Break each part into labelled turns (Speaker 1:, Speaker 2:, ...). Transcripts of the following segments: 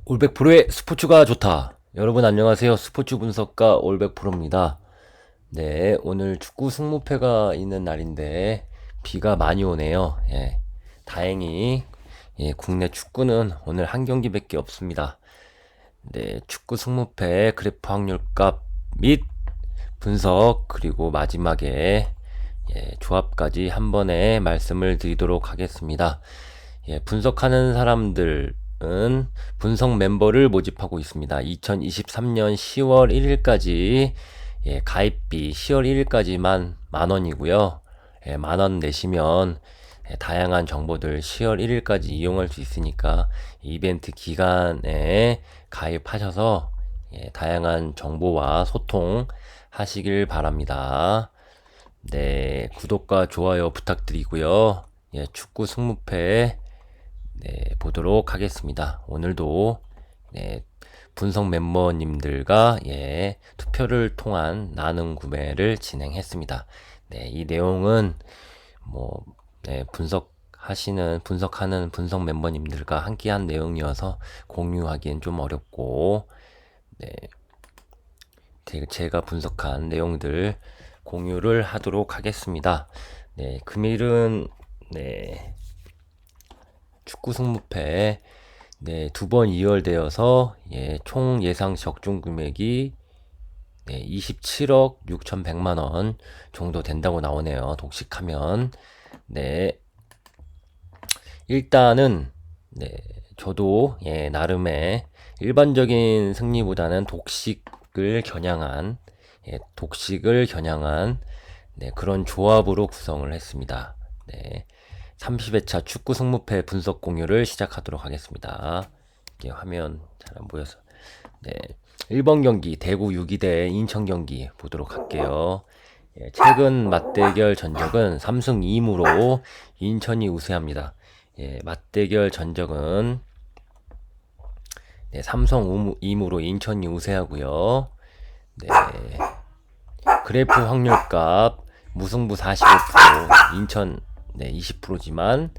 Speaker 1: 올백프로의 스포츠가 좋다. 여러분 안녕하세요. 스포츠 분석가 올백프로입니다. 네, 오늘 축구 승무패가 있는 날인데 비가 많이 오네요. 예, 다행히 국내 축구는 오늘 한 경기밖에 없습니다. 네, 축구 승무패 그래프 확률값 및 분석 그리고 마지막에 조합까지 한 번에 말씀을 드리도록 하겠습니다. 분석하는 사람들은 분석 멤버를 모집하고 있습니다. 2023년 10월 1일까지 가입비 10월 1일까지만 만원이고요. 만원 내시면 다양한 정보들 10월 1일까지 이용할 수 있으니까 이벤트 기간에 가입하셔서 다양한 정보와 소통 하시길 바랍니다. 네, 구독과 좋아요 부탁드리고요. 축구 승무패 보도록 하겠습니다. 오늘도 분석 멤버님들과 투표를 통한 나눔 구매를 진행했습니다. 이 내용은 분석하는 분석 멤버님들과 함께한 내용이어서 공유하기엔 좀 어렵고 네, 제가 분석한 내용들 공유를 하도록 하겠습니다. 금일은 축구 승무패 두 번 이월되어서 총 예상 적중 금액이 27억 6,100만 원 정도 된다고 나오네요. 독식하면 일단은 저도 나름의 일반적인 승리보다는 독식을 겨냥한 그런 조합으로 구성을 했습니다. 30회차 축구 승무패 분석 공유를 시작하도록 하겠습니다. 이게 화면 잘 안 보여서 1번 경기 대구 6위대 인천 경기 보도록 할게요. 최근 맞대결 전적은 3승 2무로 인천이 우세합니다. 맞대결 전적은 3승 2무로 인천이 우세하고요. 그래프 확률값 무승부 45%, 인천 20%지만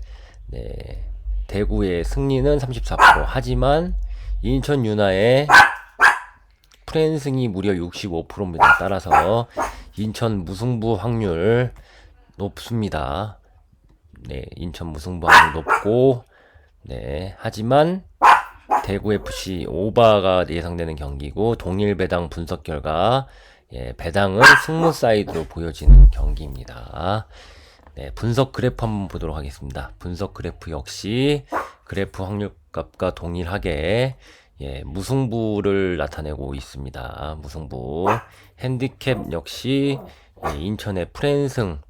Speaker 1: 대구의 승리는 34%. 하지만 인천 유나의 프랜승이 무려 65%입니다. 따라서 인천 무승부 확률 높습니다. 인천 무승부 확률 높고 하지만 대구 FC 오바가 예상되는 경기고 동일 배당 분석 결과 배당은 승무 사이드로 보여지는 경기입니다. 분석 그래프 한번 보도록 하겠습니다. 분석 그래프 역시 그래프 확률값과 동일하게 무승부를 나타내고 있습니다. 무승부. 핸디캡 역시 인천의 프랜승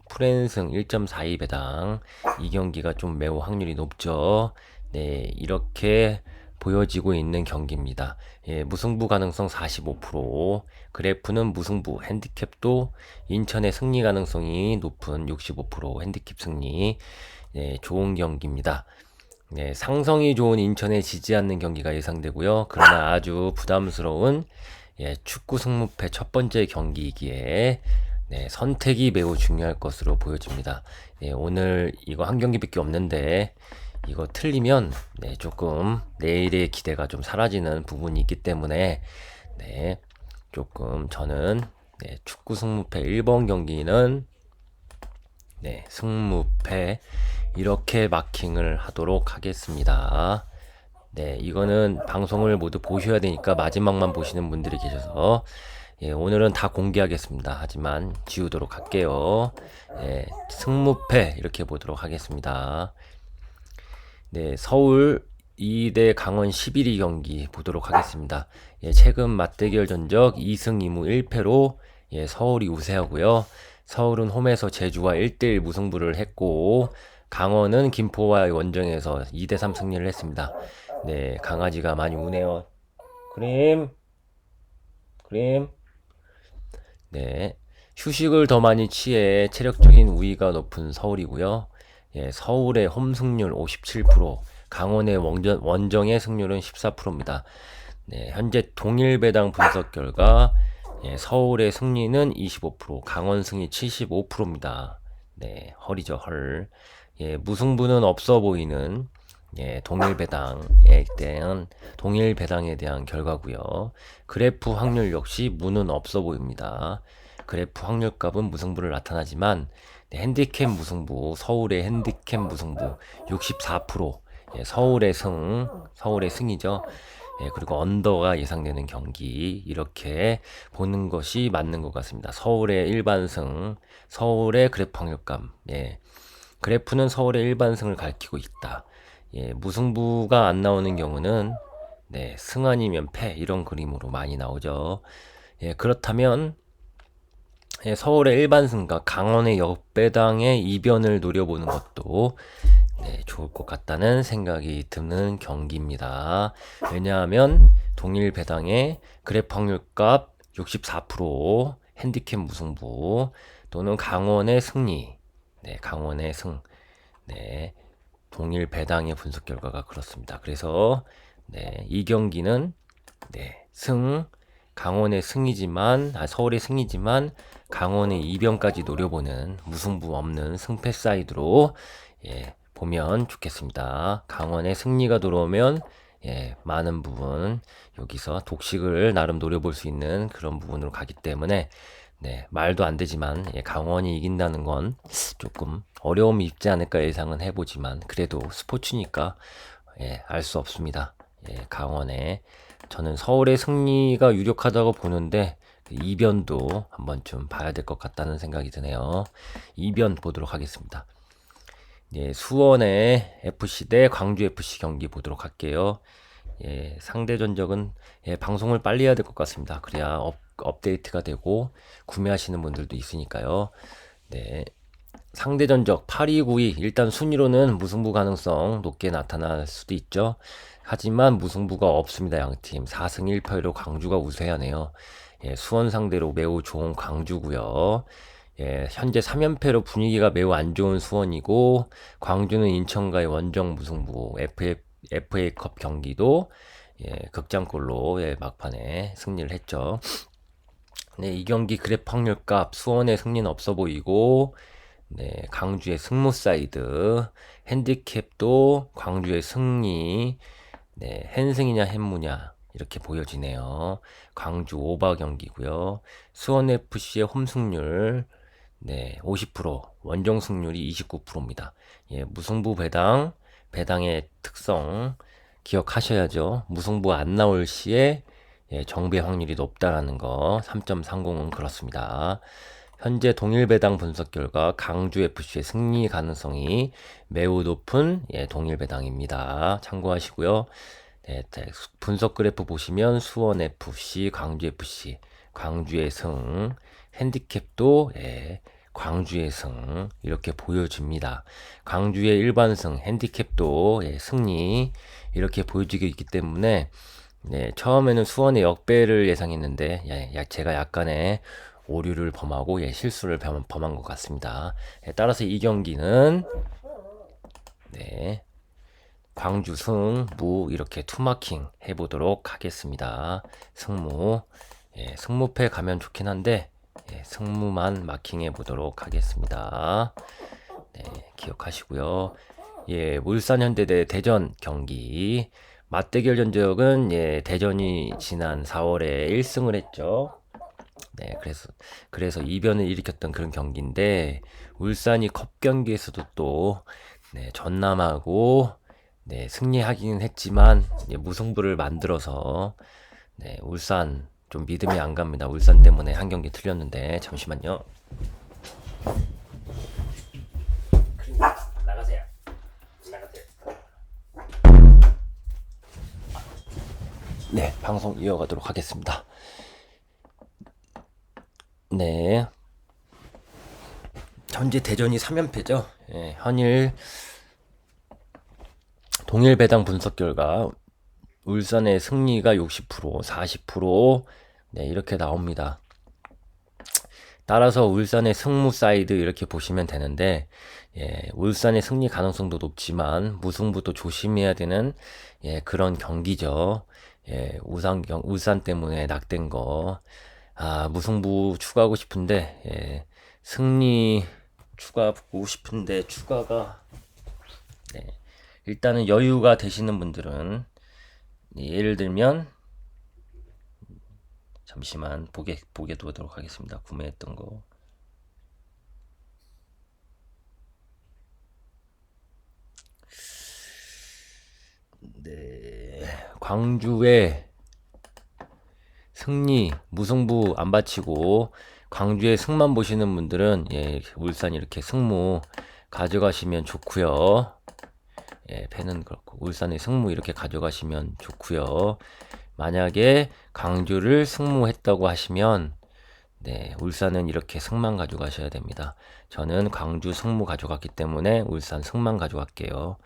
Speaker 1: 1.42 배당. 이 경기가 좀 매우 확률이 높죠. 이렇게 보여지고 있는 경기입니다. 무승부 가능성 45%, 그래프는 무승부, 핸디캡도 인천의 승리 가능성이 높은 65% 핸디캡 승리. 좋은 경기입니다. 상성이 좋은 인천에 지지 않는 경기가 예상되고요. 그러나 아주 부담스러운 축구 승무패 첫 번째 경기이기에 선택이 매우 중요할 것으로 보여집니다. 오늘 이거 한 경기밖에 없는데 이거 틀리면 조금 내일의 기대가 좀 사라지는 부분이 있기 때문에 조금 저는 축구 승무패 1번 경기는 승무패 이렇게 마킹을 하도록 하겠습니다. 이거는 방송을 모두 보셔야 되니까 마지막만 보시는 분들이 계셔서 오늘은 다 공개하겠습니다. 하지만 지우도록 할게요. 승무패 이렇게 보도록 하겠습니다. 서울 2대 강원 11위 경기 보도록 하겠습니다. 최근 맞대결 전적 2승 2무 1패로 서울이 우세하고요. 서울은 홈에서 제주와 1대1 무승부를 했고 강원은 김포와 원정에서 2대3 승리를 했습니다. 강아지가 많이 우네요. 그림. 휴식을 더 많이 취해 체력적인 우위가 높은 서울이고요. 서울의 홈 승률 57%, 강원의 원정의 승률은 14%입니다. 현재 동일 배당 분석 결과 서울의 승리는 25%, 강원 승리 75%입니다. 헐이죠, 헐. 무승부는 없어 보이는 예, 동일배당에 대한 결과고요. 그래프 확률 역시 무는 없어 보입니다. 그래프 확률값은 무승부를 나타나지만 네, 핸디캡 무승부, 서울의 핸디캡 무승부 64%, 예, 서울의 승이죠. 예, 그리고 언더가 예상되는 경기 이렇게 보는 것이 맞는 것 같습니다. 서울의 일반승, 서울의 그래프 확률값, 예, 그래프는 서울의 일반승을 가리키고 있다. 예, 무승부가 안 나오는 경우는 네, 승 아니면 패 이런 그림으로 많이 나오죠. 예, 그렇다면 예, 서울의 일반승과 강원의 역배당의 이변을 노려보는 것도 네, 좋을 것 같다는 생각이 드는 경기입니다. 왜냐하면 동일 배당의 그래프 확률값 64%, 핸디캡 무승부 또는 강원의 승리, 네, 강원의 승, 네, 동일 배당의 분석 결과가 그렇습니다. 그래서 네, 이 경기는 네, 강원의 승이지만 서울의 승이지만 강원의 이변까지 노려보는 무승부 없는 승패 사이드로 예, 보면 좋겠습니다. 강원의 승리가 들어오면 예, 많은 부분 여기서 독식을 나름 노려볼 수 있는 그런 부분으로 가기 때문에 네, 말도 안 되지만 예, 강원이 이긴다는 건 조금 어려움이 있지 않을까 예상은 해보지만 그래도 스포츠니까 예, 알 수 없습니다. 예, 강원에 저는 서울의 승리가 유력하다고 보는데 그 이변도 한번 좀 봐야 될 것 같다는 생각이 드네요. 이변 보도록 하겠습니다. 예, 수원의 FC 대 광주 FC 경기 보도록 할게요. 예, 상대 전적은 예, 방송을 빨리 해야 될 것 같습니다. 그래야 업데이트가 되고 구매하시는 분들도 있으니까요. 네. 상대 전적 8위, 9위 일단 순위로는 무승부 가능성 높게 나타날 수도 있죠. 하지만 무승부가 없습니다. 양팀 4승 1패로 광주가 우세하네요. 예, 수원 상대로 매우 좋은 광주고요. 예, 현재 3연패로 분위기가 매우 안 좋은 수원이고 광주는 인천과의 원정 무승부 FA컵 경기도 예, 극장골로 예, 막판에 승리를 했죠. 네, 이 경기 그래프 확률값 수원의 승리는 없어 보이고 네, 강주의 승무 사이드 핸디캡도 광주의 승리 네, 핸승이냐 핸무냐 이렇게 보여지네요. 광주 오바 경기고요. 수원 FC의 홈 승률 네, 50%, 원정 승률이 29%입니다. 예, 무승부 배당의 특성 기억하셔야죠. 무승부 안 나올 시에 예, 정배 확률이 높다라는 거 3.30은 그렇습니다. 현재 동일 배당 분석 결과 강주 FC의 승리 가능성이 매우 높은 예, 동일 배당입니다. 참고하시고요. 네, 분석 그래프 보시면 수원 FC, 광주 FC, 광주의 승, 핸디캡도 예, 광주의 승 이렇게 보여줍니다. 광주의 일반승, 핸디캡도 예, 승리 이렇게 보여지고 있기 때문에 네, 처음에는 수원의 역배를 예상했는데 예, 제가 약간의 오류를 범하고 예, 실수를 범한 것 같습니다. 예, 따라서 이 경기는 네, 광주 승무 이렇게 투마킹 해보도록 하겠습니다. 승무 예, 승무패 가면 좋긴 한데 예, 승무만 마킹해 보도록 하겠습니다. 네, 기억하시고요. 예, 울산 현대 대 대전 경기 맞대결 전적은 예, 대전이 지난 4월에 1승을 했죠. 네, 그래서 이변을 일으켰던 그런 경기인데 울산이 컵 경기에서도 또 네, 전남하고 네, 승리하기는 했지만 예, 무승부를 만들어서 네, 울산 좀 믿음이 안 갑니다. 울산 때문에 한 경기 틀렸는데 잠시만요. 나가세요. 나가세요. 네, 방송 이어가도록 하겠습니다. 네. 현재 대전이 3연패죠. 예, 현일 동일 배당 분석 결과 울산의 승리가 60%, 40% 네, 이렇게 나옵니다. 따라서 울산의 승무 사이드 이렇게 보시면 되는데 예, 울산의 승리 가능성도 높지만 무승부도 조심해야 되는 예, 그런 경기죠. 예, 울산 때문에 낙된 거. 아, 무승부 추가하고 싶은데 예, 승리 추가하고 싶은데 추가가 네, 일단은 여유가 되시는 분들은 예를 들면 잠시만 보게 두도록 하겠습니다. 구매했던 거. 네, 광주에 승리 무승부 안 바치고 광주에 승만 보시는 분들은 울산 이렇게 승무 가져가시면 좋고요. 팬은 그렇고 울산의 승무 이렇게 가져가시면 좋고요. 만약에 광주를 승무했다고 하시면 울산은 이렇게 승만 가져가셔야 됩니다. 저는 광주 승무 가져갔기 때문에 울산 승만 가져갈게요.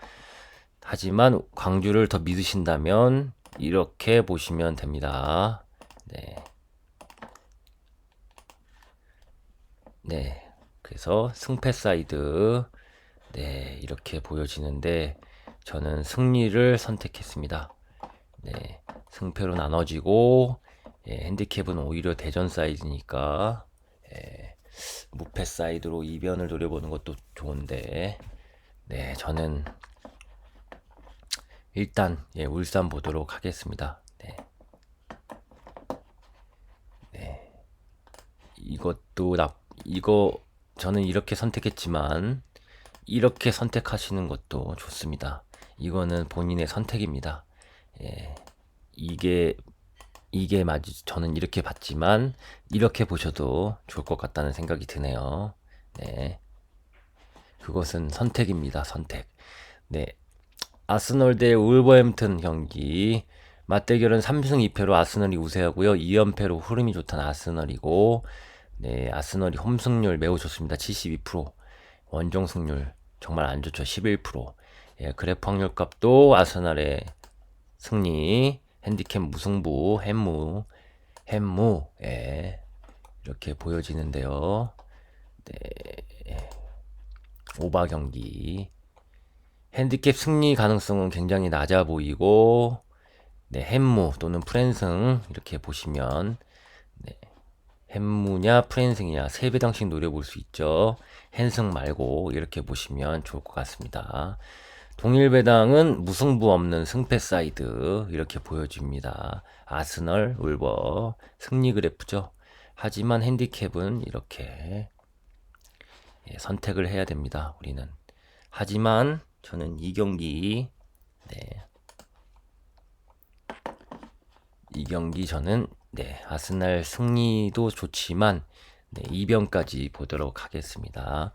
Speaker 1: 하지만 광주를 더 믿으신다면 이렇게 보시면 됩니다. 그래서 승패 사이드 이렇게 보여지는데 저는 승리를 선택했습니다. 승패로 나눠지고 핸디캡은 오히려 대전 사이드니까 무패 사이드로 이변을 노려보는 것도 좋은데 저는 일단 울산 보도록 하겠습니다. 이거 저는 이렇게 선택했지만 이렇게 선택하시는 것도 좋습니다. 이거는 본인의 선택입니다. 이게 저는 이렇게 봤지만 이렇게 보셔도 좋을 것 같다는 생각이 드네요. 그것은 선택입니다. 선택. 아스널 대 울버햄튼 경기 맞대결은 3승 2패로 아스널이 우세하고요. 2연패로 흐름이 좋다는 아스널이고 아스널이 홈 승률 매우 좋습니다. 72%. 원정 승률 정말 안 좋죠. 11%. 그래프 확률 값도 아스널의 승리, 핸디캡 무승부, 햄무 이렇게 보여지는데요. 오바 경기 핸디캡 승리 가능성은 굉장히 낮아 보이고 햄무 또는 프랜승 이렇게 보시면 햄무냐 프랜승이냐 3배당씩 노려볼 수 있죠. 핸승 말고 이렇게 보시면 좋을 것 같습니다. 동일배당은 무승부 없는 승패 사이드 이렇게 보여집니다. 아스널, 울버 승리 그래프죠. 하지만 핸디캡은 이렇게 선택을 해야 됩니다. 우리는. 하지만 저는 이 경기 저는 아스날 승리도 좋지만 이변까지 보도록 하겠습니다.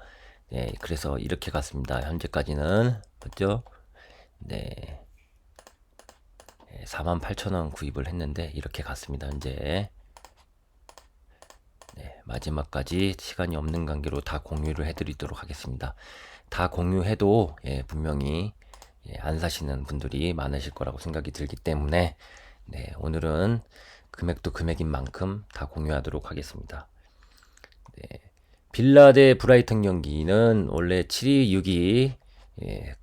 Speaker 1: 그래서 이렇게 갔습니다. 현재까지는 맞죠? 48,000원 구입을 했는데 이렇게 갔습니다. 현재 마지막까지 시간이 없는 관계로 다 공유를 해드리도록 하겠습니다. 다 공유해도 분명히 안 사시는 분들이 많으실 거라고 생각이 들기 때문에 오늘은 금액도 금액인 만큼 다 공유하도록 하겠습니다. 빌라 대 브라이턴 경기는 원래 7위, 6위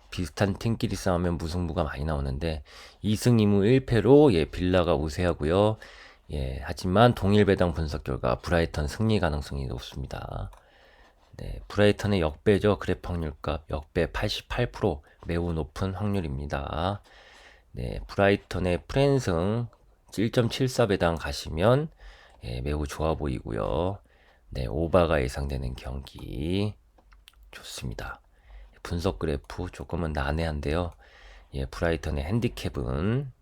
Speaker 1: 비슷한 팀끼리 싸우면 무승부가 많이 나오는데 2승 2무 1패로 빌라가 우세하고요. 하지만 동일배당 분석 결과 브라이턴 승리 가능성이 높습니다. 브라이턴의 역배죠. 그래프 확률값 역배 88% 매우 높은 확률입니다. 브라이턴의 프랜승 1.74배당 가시면 매우 좋아 보이고요. 오바가 예상되는 경기 좋습니다. 분석 그래프 조금은 난해한데요. 브라이턴의 핸디캡은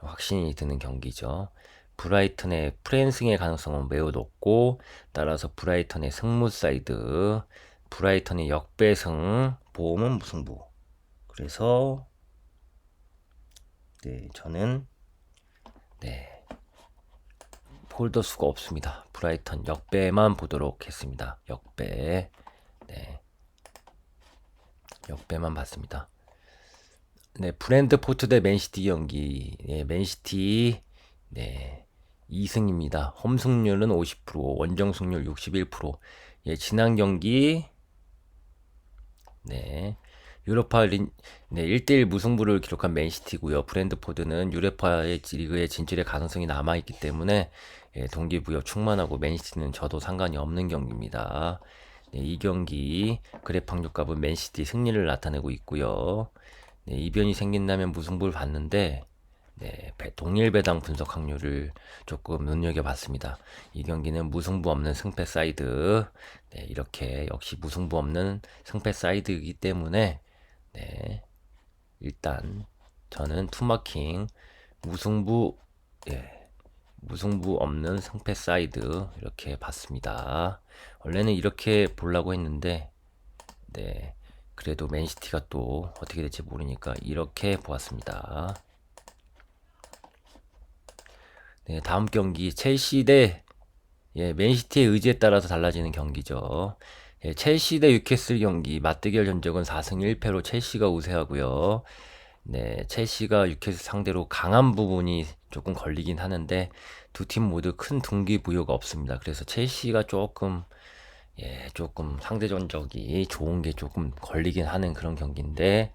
Speaker 1: 확신이 드는 경기죠. 브라이턴의 프랜승의 가능성은 매우 높고 따라서 브라이턴의 승무 사이드, 브라이턴의 역배승, 보험은 무승부. 그래서 저는 폴더 수가 없습니다. 브라이턴 역배만 보도록 했습니다. 역배. 역배만 봤습니다. 브랜드포트 대 맨시티 경기. 맨시티 2승입니다. 홈 승률은 50%, 원정 승률 61%. 지난 경기 유로파 1대1 무승부를 기록한 맨시티고요. 브랜드포드는 유로파 리그의 진출의 가능성이 남아있기 때문에 동기부여 충만하고 맨시티는 저도 상관이 없는 경기입니다. 네, 이 경기 그래프 확률값은 맨시티 승리를 나타내고 있고요. 네, 이변이 생긴다면 무승부를 봤는데 네, 동일 배당 분석 확률을 조금 눈여겨봤습니다. 이 경기는 무승부 없는 승패 사이드. 네, 이렇게 역시 무승부 없는 승패 사이드이기 때문에 네, 일단 저는 투마킹 무승부 예, 무승부 없는 승패 사이드 이렇게 봤습니다. 원래는 이렇게 보려고 했는데 네, 그래도 맨시티가 또 어떻게 될지 모르니까 이렇게 보았습니다. 네, 다음 경기 첼시 대 맨시티의 의지에 따라서 달라지는 경기죠. 첼시 대 뉴캐슬 경기 맞대결 전적은 4승 1패로 첼시가 우세하고요. 네, 첼시가 뉴캐슬 상대로 강한 부분이 조금 걸리긴 하는데 두 팀 모두 큰 동기부여가 없습니다. 그래서 첼시가 조금 상대 전적이 좋은 게 조금 걸리긴 하는 그런 경기인데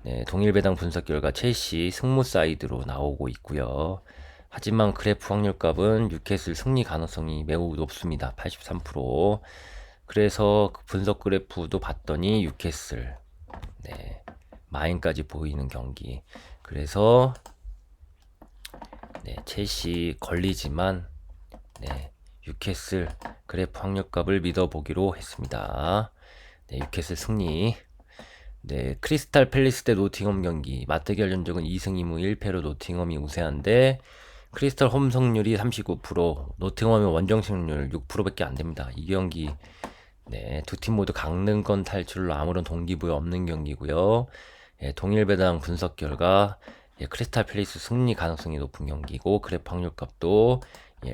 Speaker 1: 네, 동일 배당 분석 결과 첼시 승무 사이드로 나오고 있고요. 하지만 그래프 확률값은 뉴캐슬 승리 가능성이 매우 높습니다. 83%. 그래서 그 분석 그래프도 봤더니 뉴캐슬 네, 마인까지 보이는 경기. 그래서 네, 첼시 걸리지만 네, 뉴캐슬 그래프 확률값을 믿어보기로 했습니다. 네, 뉴캐슬 승리. 네, 크리스탈 팰리스 대 노팅엄 경기 맞대결 전적은 2승 2무 1패로 노팅엄이 우세한데 크리스탈 홈 승률이 39%, 노팅엄의 원정 승률 6%밖에 안 됩니다. 이 경기 네, 두 팀 모두 강등권 탈출로 아무런 동기부여 없는 경기고요. 동일 배당 분석 결과 크리스탈 팰리스 승리 가능성이 높은 경기고 그래프 확률값도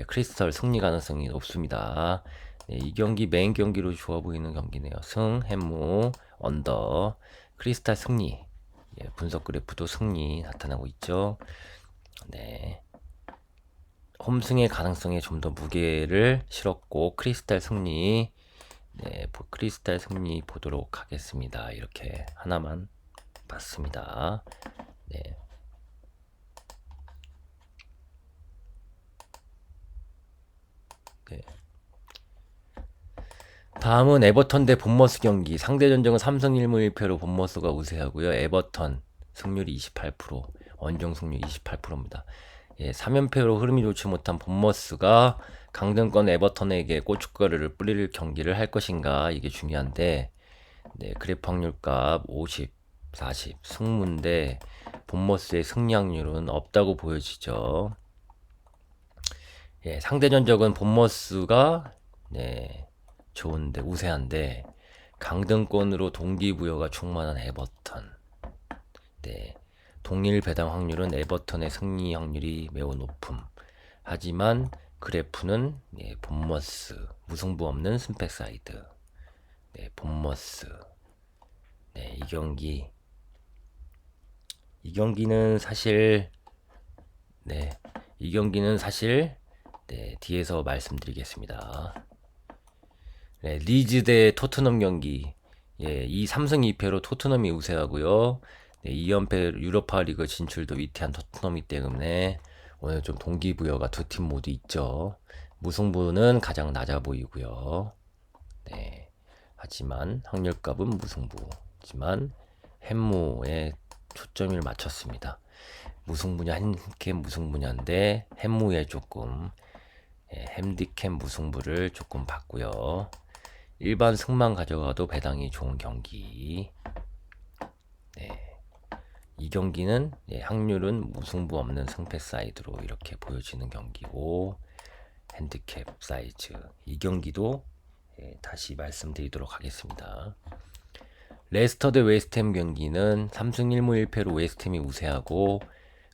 Speaker 1: 크리스탈 승리 가능성이 높습니다. 네, 이 경기 메인 경기로 좋아 보이는 경기네요. 승, 햄무, 언더, 크리스탈 승리. 분석 그래프도 승리 나타나고 있죠. 네. 홈승의 가능성에 좀 더 무게를 실었고 크리스탈 승리 네, 크리스탈 승리 보도록 하겠습니다. 이렇게 하나만 봤습니다. 네. 네. 다음은 에버턴 대 본머스 경기. 상대 전적은 3승 1무 1패로 본머스가 우세하고요. 에버턴 승률이 28%, 원정 승률 28%입니다. 3연패로 흐름이 좋지 못한 본머스가 강등권 에버턴에게 고춧가루를 뿌릴 경기를 할 것인가 이게 중요한데 네, 그래프 확률값 50, 40 승무인데 본머스의 승리 확률은 없다고 보여지죠. 상대 전적은 본머스가 네, 좋은데 우세한데 강등권으로 동기부여가 충만한 에버턴. 네. 동일 배당 확률은 에버턴의 승리 확률이 매우 높음. 하지만 그래프는 본머스 무승부 없는 승패 사이드. 네, 본머스. 네, 이 경기는 사실 네, 뒤에서 말씀드리겠습니다. 네, 리즈 대 토트넘 경기. 이 3승 2패로 토트넘이 우세하고요. 네, 2연패 유로파 리그 진출도 위태한 토트넘이기 때문에 오늘 좀 동기부여가 두 팀 모두 있죠. 무승부는 가장 낮아 보이고요. 네. 하지만 확률값은 무승부지만 햄무에 초점을 맞췄습니다. 무승부냐 핸디캡 무승부냐인데 햄무에 조금 핸디캡 무승부를 조금 봤고요. 일반 승만 가져가도 배당이 좋은 경기. 네. 이 경기는 확률은 무승부 없는 승패 사이드로 이렇게 보여지는 경기고 핸디캡 사이즈. 이 경기도 다시 말씀드리도록 하겠습니다. 레스터 대 웨스트햄 경기는 3승 1무 1패로 웨스트햄이 우세하고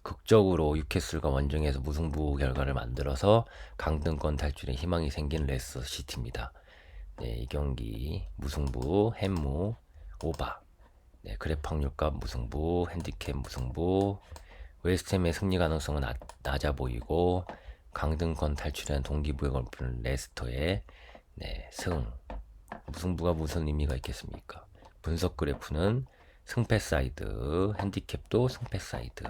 Speaker 1: 극적으로 뉴캐슬과 원정에서 무승부 결과를 만들어서 강등권 탈출의 희망이 생긴 레스터 시티입니다. 네, 이 경기 무승부, 햄무, 오바. 네, 그래프 확률값 무승부, 핸디캡 무승부. 웨스트햄의 승리 가능성은 낮아 보이고 강등권 탈출한 동기부여가 높은 레스터의 승. 무승부가 무슨 의미가 있겠습니까? 분석 그래프는 승패 사이드, 핸디캡도 승패 사이드.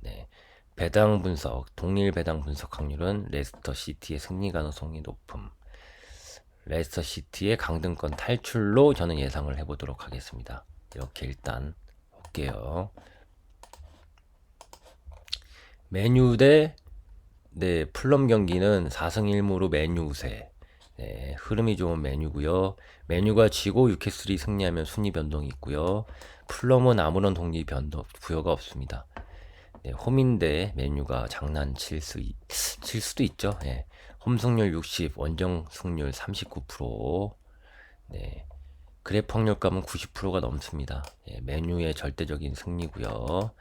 Speaker 1: 네. 배당 분석, 동일 배당 분석 확률은 레스터 시티의 승리 가능성이 높음. 레스터시티의 강등권 탈출로 저는 예상을 해보도록 하겠습니다. 이렇게 일단 볼게요. 맨유 대 풀럼 경기는 4승 1무로 맨유 우세. 네, 흐름이 좋은 맨유고요. 맨유가 지고 뉴캐슬이 승리하면 순위 변동이 있고요. 풀럼은 아무런 독립 변동 부여가 없습니다. 네, 홈인데 맨유가 장난칠 수도 있죠. 네, 홈 승률 60, 원정 승률 39%. 네, 그래프 확률감은 90%가 넘습니다. 네, 맨유의 절대적인 승리고요.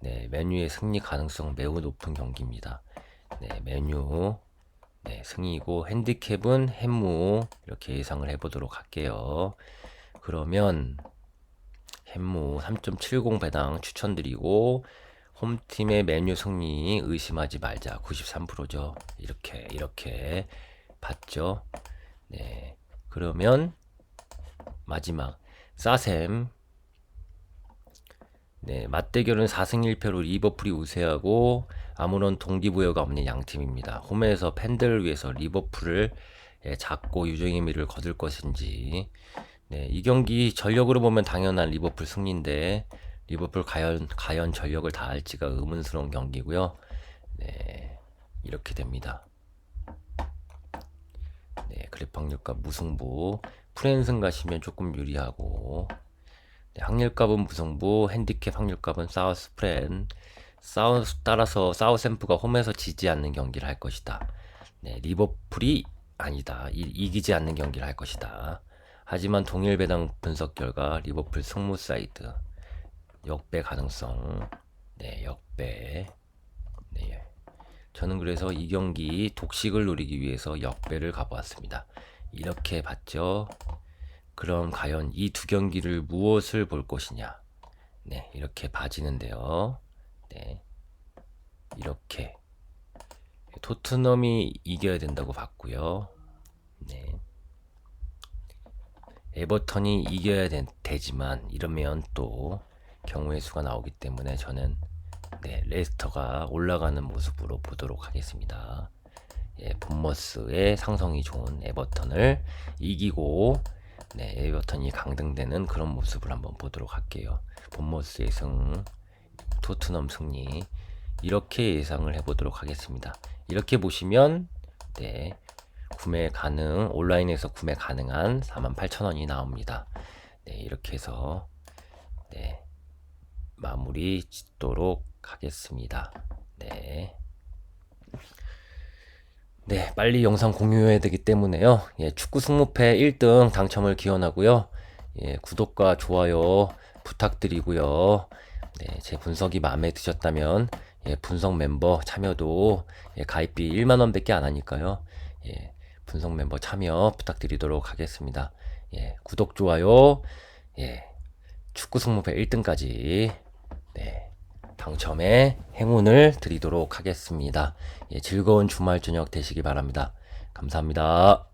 Speaker 1: 네, 맨유의 승리 가능성 매우 높은 경기입니다. 네, 맨유 승리이고 핸디캡은 햄무 이렇게 예상을 해보도록 할게요. 그러면 햄무 3.70 배당 추천드리고 홈팀의 맨유 승리 의심하지 말자 93%죠. 이렇게 봤죠. 네, 그러면 마지막 사셈. 네, 맞대결은 4승 1패로 리버풀이 우세하고 아무런 동기부여가 없는 양팀입니다. 홈에서 팬들을 위해서 리버풀을 잡고 유종의 미를 거둘 것인지. 네, 이 경기 전력으로 보면 당연한 리버풀 승리인데 리버풀 과연 전력을 다할지가 의문스러운 경기고요. 네, 이렇게 됩니다. 네, 그래프 확률값 무승부. 프랜승 가시면 조금 유리하고. 네, 확률값은 무승부, 핸디캡 확률값은 사우스 프렌. 따라서 사우샘프가 홈에서 지지 않는 경기를 할 것이다. 네, 리버풀이 아니다. 이기지 않는 경기를 할 것이다. 하지만 동일 배당 분석 결과 리버풀 승무 사이드 역배 가능성. 네, 역배. 네, 저는 그래서 이 경기 독식을 노리기 위해서 역배를 가보았습니다. 이렇게 봤죠. 그럼 과연 이 두 경기를 무엇을 볼 것이냐? 네, 이렇게 봐지는데요. 네, 이렇게 토트넘이 이겨야 된다고 봤고요. 네, 에버턴이 이겨야 되지만 이러면 또 경우의 수가 나오기 때문에 저는 레스터가 올라가는 모습으로 보도록 하겠습니다. 예, 본머스의 상성이 좋은 에버턴을 이기고 에버턴이 강등되는 그런 모습을 한번 보도록 할게요. 본머스의 토트넘 승리 이렇게 예상을 해보도록 하겠습니다. 이렇게 보시면 구매 가능, 온라인에서 구매 가능한 48,000원이 나옵니다. 네, 이렇게 해서 마무리 짓도록 하겠습니다. 네, 빨리 영상 공유해야 되기 때문에요. 예, 축구 승무패 1등 당첨을 기원하고요. 예, 구독과 좋아요 부탁드리고요. 네, 제 분석이 마음에 드셨다면 분석 멤버 참여도 가입비 1만원 밖에 안 하니까요. 분석 멤버 참여 부탁드리도록 하겠습니다. 구독, 좋아요, 축구 승무패 1등까지 당첨의 행운을 드리도록 하겠습니다. 즐거운 주말 저녁 되시기 바랍니다. 감사합니다.